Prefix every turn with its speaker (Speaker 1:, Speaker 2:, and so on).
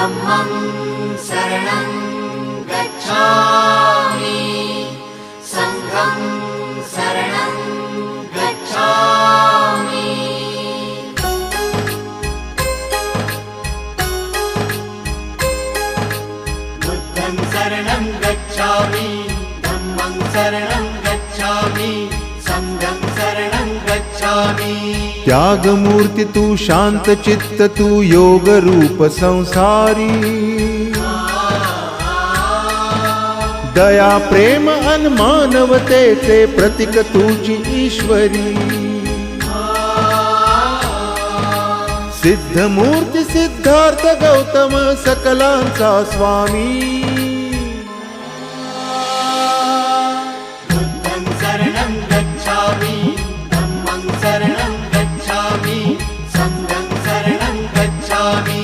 Speaker 1: धम्मं शरणं गच्छामि संघं शरणं गच्छामि। बुद्धं शरणं गच्छामि धम्मं शरणं गच्छामि संघं शरणं गच्छामि।
Speaker 2: त्याग मूर्ति तू शांत चित्त तू योग रूप संसारी दया प्रेम अन मानवतेचे प्रतीक तुझी ईश्वरी। सिद्ध मूर्ती सिद्धार्थ गौतम सकलांचा स्वामी।
Speaker 1: बुद्धं शरणं गच्छामि धम्मं शरणं गच्छामि संघं शरणं गच्छामि।